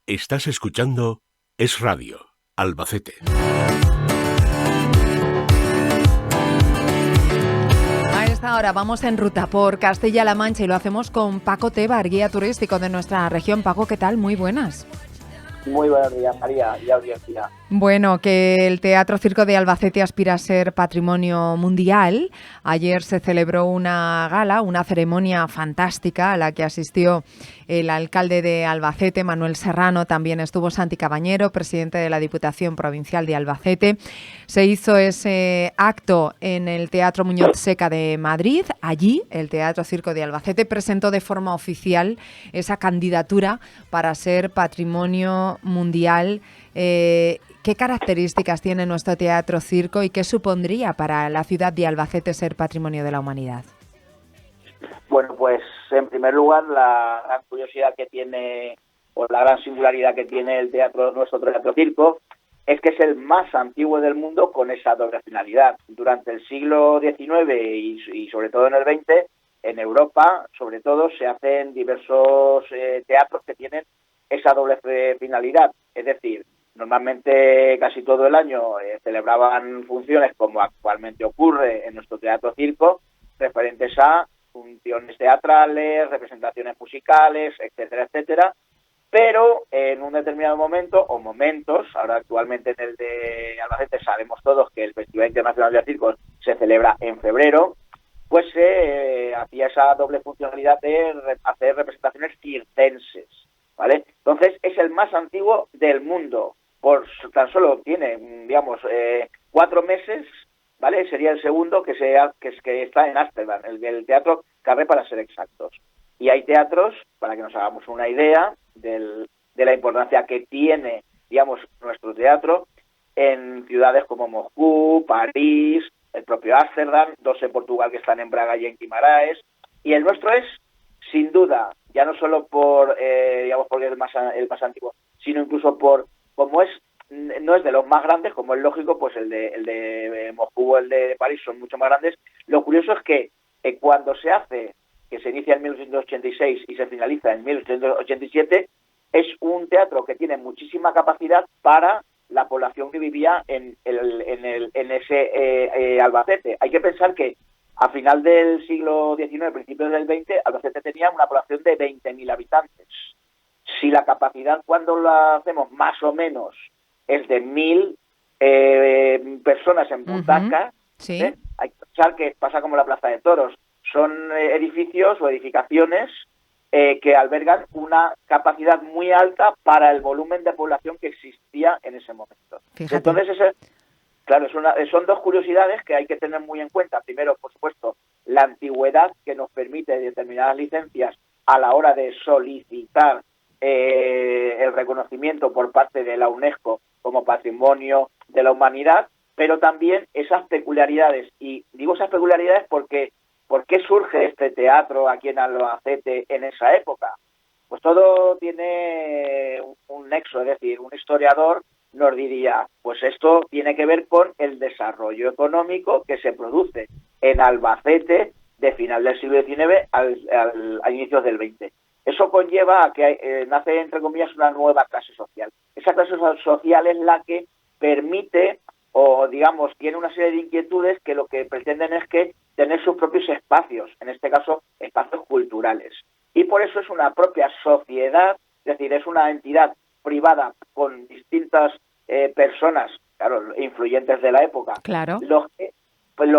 Estás escuchando Es Radio, Albacete. A esta hora vamos en ruta por Castilla-La Mancha y lo hacemos con Paco Tebar, guía turístico de nuestra región. Paco, ¿qué tal? Muy buenas. Muy buenos días, María, y audiencia. Bueno, que el Teatro Circo de Albacete aspira a ser patrimonio mundial. Ayer se celebró una gala, una ceremonia fantástica a la que asistió el alcalde de Albacete, Manuel Serrano. También estuvo Santi Cabañero, presidente de la Diputación Provincial de Albacete. Se hizo ese acto en el Teatro Muñoz Seca de Madrid. Allí, el Teatro Circo de Albacete presentó de forma oficial esa candidatura para ser patrimonio mundial. ¿Qué características tiene nuestro teatro circo y qué supondría para la ciudad de Albacete ser patrimonio de la humanidad? Bueno, pues en primer lugar la gran curiosidad que tiene, o la gran singularidad que tiene nuestro teatro circo, es que es el más antiguo del mundo con esa doble finalidad. Durante el siglo XIX y sobre todo en el XX, en Europa, sobre todo, se hacen diversos teatros que tienen esa doble finalidad, es decir, normalmente casi todo el año celebraban funciones como actualmente ocurre en nuestro teatro circo, referentes a funciones teatrales, representaciones musicales, etcétera, etcétera, pero en un determinado momento, o momentos, ahora actualmente en el de Albacete sabemos todos que el Festival Internacional de Circo se celebra en febrero, pues se hacía esa doble funcionalidad de hacer representaciones circenses, ¿vale? Entonces es el más antiguo del mundo. Tan solo tiene, digamos, 4 meses, ¿vale? Sería el segundo que está en Ámsterdam, el Teatro Carré para ser exactos. Y hay teatros, para que nos hagamos una idea de la importancia que tiene, digamos, nuestro teatro en ciudades como Moscú, París, el propio Ámsterdam, 2 en Portugal que están en Braga y en Guimaraes. Y el nuestro es, sin duda, ya no solo digamos, porque es el más antiguo, sino incluso como no es de los más grandes, como es lógico, pues el de Moscú o el de París son mucho más grandes. Lo curioso es que cuando se hace, que se inicia en 1886 y se finaliza en 1887, es un teatro que tiene muchísima capacidad para la población que vivía en ese Albacete. Hay que pensar que a final del siglo XIX, principios del XX, Albacete tenía una población de 20.000 habitantes. Si la capacidad cuando la hacemos más o menos es de 1.000 personas en butacas, sí. Hay que pensar que pasa como la Plaza de Toros. Son edificios o edificaciones que albergan una capacidad muy alta para el volumen de población que existía en ese momento. Fíjate. Entonces, claro, son 2 curiosidades que hay que tener muy en cuenta. Primero, por supuesto, la antigüedad que nos permite determinadas licencias a la hora de solicitar el reconocimiento por parte de la UNESCO como Patrimonio de la Humanidad, pero también esas peculiaridades. Y digo esas peculiaridades porque ¿por qué surge este teatro aquí en Albacete en esa época? Pues todo tiene un nexo, es decir, un historiador nos diría, pues esto tiene que ver con el desarrollo económico que se produce en Albacete de final del siglo XIX a inicios del XX. Eso conlleva a que nace, entre comillas, una nueva clase social. Esa clase social es la que permite, o digamos, tiene una serie de inquietudes que lo que pretenden es que tener sus propios espacios, en este caso, espacios culturales. Y por eso es una propia sociedad, es decir, es una entidad privada con distintas personas, claro, influyentes de la época, claro, los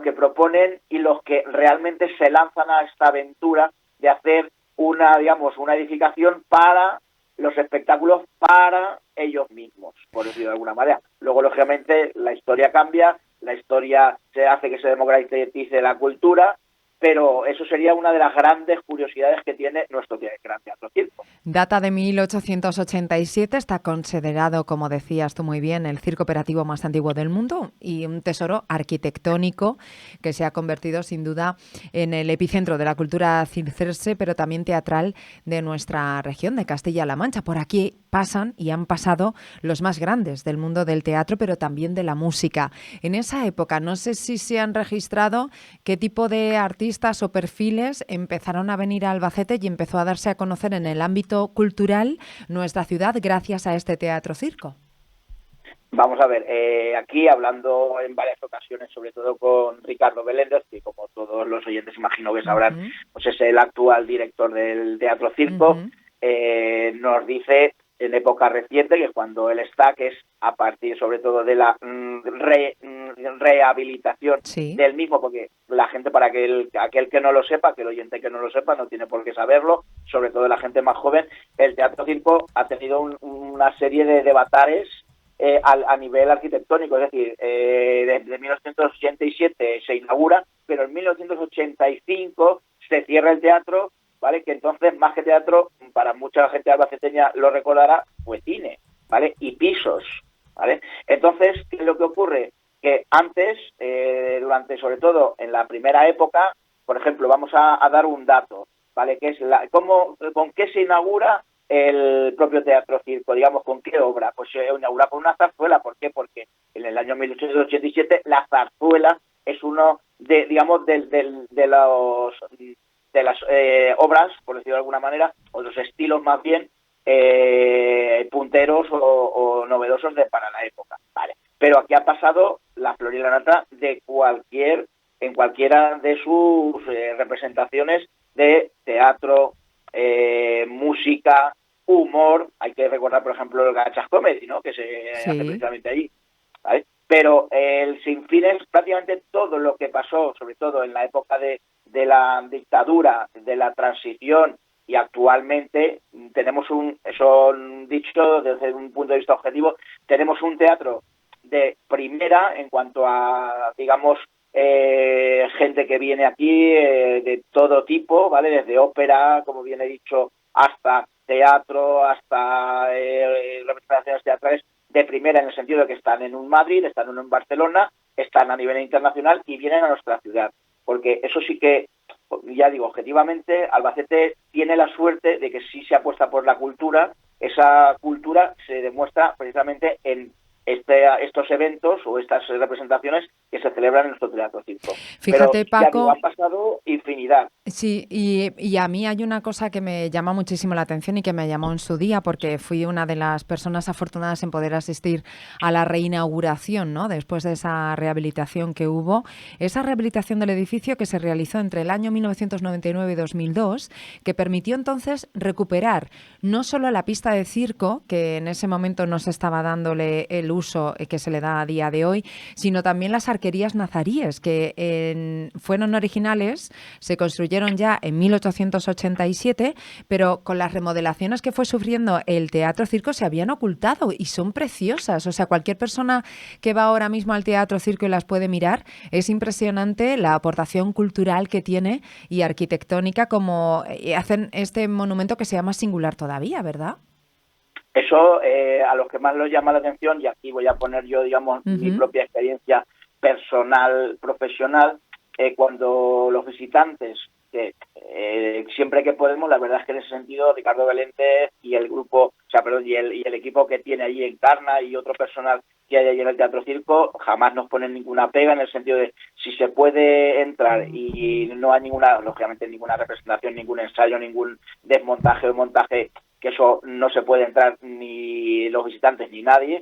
que proponen y los que realmente se lanzan a esta aventura de hacer una edificación para los espectáculos para ellos mismos, por decirlo de alguna manera. Luego, lógicamente, la historia cambia, la historia se hace que se democratice la cultura, pero eso sería una de las grandes curiosidades que tiene nuestro gran teatro circo. Data de 1887, está considerado, como decías tú muy bien, el circo operativo más antiguo del mundo y un tesoro arquitectónico que se ha convertido sin duda en el epicentro de la cultura circense, pero también teatral de nuestra región, de Castilla-La Mancha. Por aquí pasan y han pasado los más grandes del mundo del teatro, pero también de la música. En esa época, no sé si se han registrado qué tipo de artistas o perfiles empezaron a venir a Albacete y empezó a darse a conocer en el ámbito cultural nuestra ciudad gracias a este teatro circo. Vamos a ver, aquí hablando en varias ocasiones, sobre todo con Ricardo Beléndez, que como todos los oyentes imagino que sabrán, pues es el actual director del Teatro Circo, nos dice en época reciente que cuando él está, que es a partir sobre todo de la rehabilitación del mismo, porque la gente, para aquel que no lo sepa, que el oyente que no lo sepa, no tiene por qué saberlo, sobre todo la gente más joven, el Teatro Circo ha tenido una serie de avatares a nivel arquitectónico, es decir, desde 1987 se inaugura, pero en 1985 se cierra el teatro, ¿vale? Que entonces, más que teatro, para mucha gente albaceteña lo recordará, fue cine, ¿vale? Y pisos, ¿vale? Entonces, ¿qué es lo que ocurre? Que antes, sobre todo en la primera época, por ejemplo, vamos a dar un dato, ¿vale? Que es ¿con qué se inaugura el propio Teatro Circo? Digamos, ¿con qué obra? Pues se inaugura con una zarzuela. ¿Por qué? Porque en el año 1887 la zarzuela es uno de las obras, por decirlo de alguna manera, o los estilos más bien punteros o novedosos para la época, ¿vale? Pero aquí ha pasado la flor y la nata en cualquiera de sus representaciones de teatro, música, humor. Hay que recordar, por ejemplo, el Gachas Comedy, ¿no? Que se hace precisamente allí, ¿vale? Pero el sinfín es prácticamente todo lo que pasó, sobre todo en la época de la dictadura, de la transición, y actualmente tenemos eso dicho desde un punto de vista objetivo, tenemos un teatro de primera en cuanto a, digamos, gente que viene aquí de todo tipo, ¿vale? Desde ópera, como bien he dicho, hasta teatro, hasta representaciones teatrales de primera, en el sentido de que están en un Madrid, están en un Barcelona, están a nivel internacional y vienen a nuestra ciudad. Porque eso sí que, ya digo, objetivamente, Albacete tiene la suerte de que sí se apuesta por la cultura. Esa cultura se demuestra precisamente en estos eventos o estas representaciones que se celebran en nuestro Teatro Circo. Fíjate, pero, Paco, ya digo, han pasado infinidad. Sí, y a mí hay una cosa que me llama muchísimo la atención y que me llamó en su día, porque fui una de las personas afortunadas en poder asistir a la reinauguración, ¿no? Después de esa rehabilitación que hubo. Esa rehabilitación del edificio que se realizó entre el año 1999 y 2002, que permitió entonces recuperar no solo la pista de circo, que en ese momento no se estaba dándole el uso que se le da a día de hoy, sino también las arquerías nazaríes, que fueron originales, se construyeron ya en 1887, pero con las remodelaciones que fue sufriendo el Teatro Circo se habían ocultado y son preciosas. O sea, cualquier persona que va ahora mismo al Teatro Circo y las puede mirar, es impresionante la aportación cultural que tiene y arquitectónica, como hacen este monumento que se llama singular todavía, ¿verdad? Eso a los que más les llama la atención, y aquí voy a poner yo, digamos, mi propia experiencia personal, profesional, cuando los visitantes, que siempre que podemos, la verdad es que en ese sentido Ricardo Beléndez y el grupo, y el equipo que tiene allí en Encarna y otro personal que hay allí en el Teatro Circo, jamás nos ponen ninguna pega, en el sentido de si se puede entrar y no hay lógicamente ninguna representación, ningún ensayo, ningún desmontaje o montaje, que eso no se puede entrar ni los visitantes ni nadie,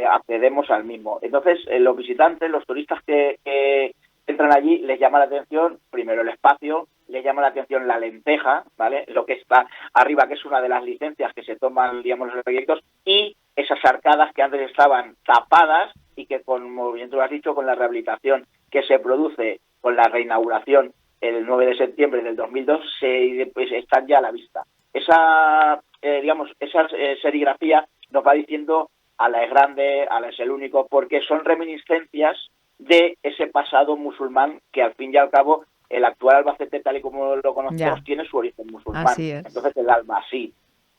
accedemos al mismo. Entonces, los visitantes, los turistas que entran allí, les llama la atención primero el espacio, les llama la atención la lenteja, ¿vale? Lo que está arriba, que es una de las licencias que se toman, digamos, los proyectos, y esas arcadas que antes estaban tapadas y que, como bien tú has dicho, con la rehabilitación que se produce con la reinauguración el 9 de septiembre del 2002, pues, están ya a la vista. Esa serigrafía nos va diciendo Ala es grande, Ala es el único, porque son reminiscencias de ese pasado musulmán que, al fin y al cabo, el actual Albacete, tal y como lo conocemos, tiene su origen musulmán. Así es. Entonces, el Albasí,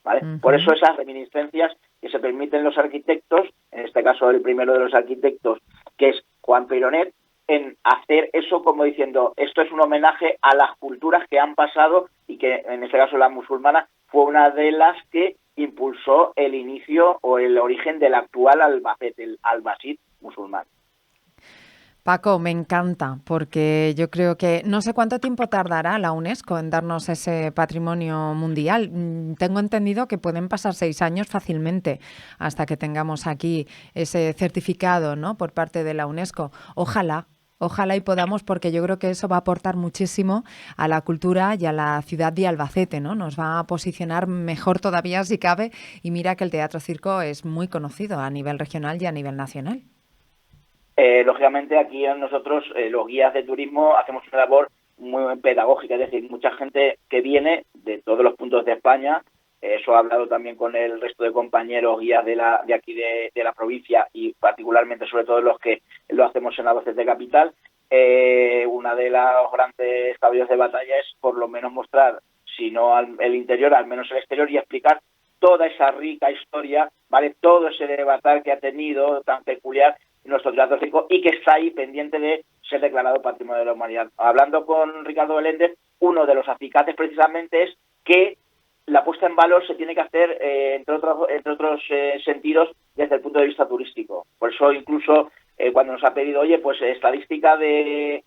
¿vale? Por eso esas reminiscencias que se permiten los arquitectos, en este caso el primero de los arquitectos, que es Juan Pironet, en hacer eso como diciendo, esto es un homenaje a las culturas que han pasado y que, en este caso, la musulmana fue una de las que impulsó el inicio o el origen del actual Albacete, el Albacete musulmán. Paco, me encanta, porque yo creo que no sé cuánto tiempo tardará la UNESCO en darnos ese patrimonio mundial. Tengo entendido que pueden pasar 6 años fácilmente hasta que tengamos aquí ese certificado, ¿no?, por parte de la UNESCO. Ojalá y podamos, porque yo creo que eso va a aportar muchísimo a la cultura y a la ciudad de Albacete, ¿no? Nos va a posicionar mejor todavía si cabe, y mira que el Teatro Circo es muy conocido a nivel regional y a nivel nacional. Lógicamente aquí nosotros, los guías de turismo, hacemos una labor muy pedagógica, es decir, mucha gente que viene de todos los puntos de España. Eso he hablado también con el resto de compañeros guías de aquí de la provincia, y particularmente sobre todo los que lo hacemos en Albacete capital. Una de los grandes caballos de batalla es por lo menos mostrar, si no el interior, al menos el exterior, y explicar toda esa rica historia, ¿vale? Todo ese debate que ha tenido tan peculiar nuestro Teatro Circo, y que está ahí pendiente de ser declarado Patrimonio de la Humanidad. Hablando con Ricardo Beléndez, uno de los acicates precisamente es que la puesta en valor se tiene que hacer, entre otros sentidos, desde el punto de vista turístico. Por eso incluso cuando nos ha pedido, oye, pues estadística de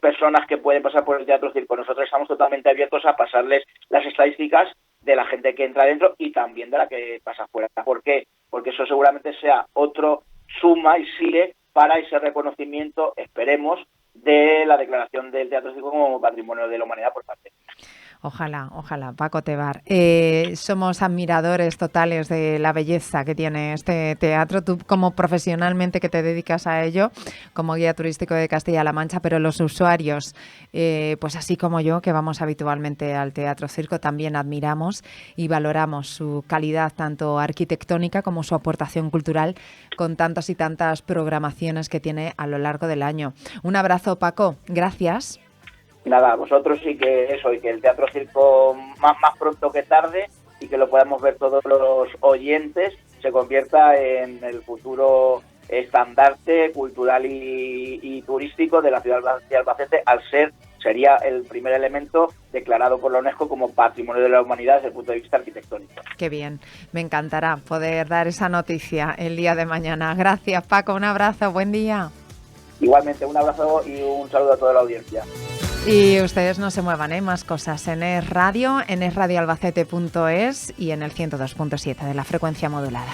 personas que pueden pasar por el Teatro Circo, nosotros estamos totalmente abiertos a pasarles las estadísticas de la gente que entra dentro y también de la que pasa fuera. ¿Por qué? Porque eso seguramente sea otro suma y sigue para ese reconocimiento, esperemos, de la declaración del Teatro Circo como Patrimonio de la Humanidad por parte. Ojalá, Paco Tebar. Somos admiradores totales de la belleza que tiene este teatro. Tú, como profesionalmente que te dedicas a ello, como guía turístico de Castilla-La Mancha, pero los usuarios, pues así como yo, que vamos habitualmente al Teatro Circo, también admiramos y valoramos su calidad tanto arquitectónica como su aportación cultural, con tantas y tantas programaciones que tiene a lo largo del año. Un abrazo, Paco. Gracias. Nada, vosotros sí que eso, y que el Teatro Circo más pronto que tarde, y que lo podamos ver todos los oyentes, se convierta en el futuro estandarte cultural y turístico de la ciudad de Albacete, sería el primer elemento declarado por la UNESCO como Patrimonio de la Humanidad desde el punto de vista arquitectónico. Qué bien, me encantará poder dar esa noticia el día de mañana. Gracias, Paco, un abrazo, buen día. Igualmente, un abrazo y un saludo a toda la audiencia. Y ustedes no se muevan, más cosas en Es Radio, en esradioalbacete.es y en el 102.7 de la frecuencia modulada.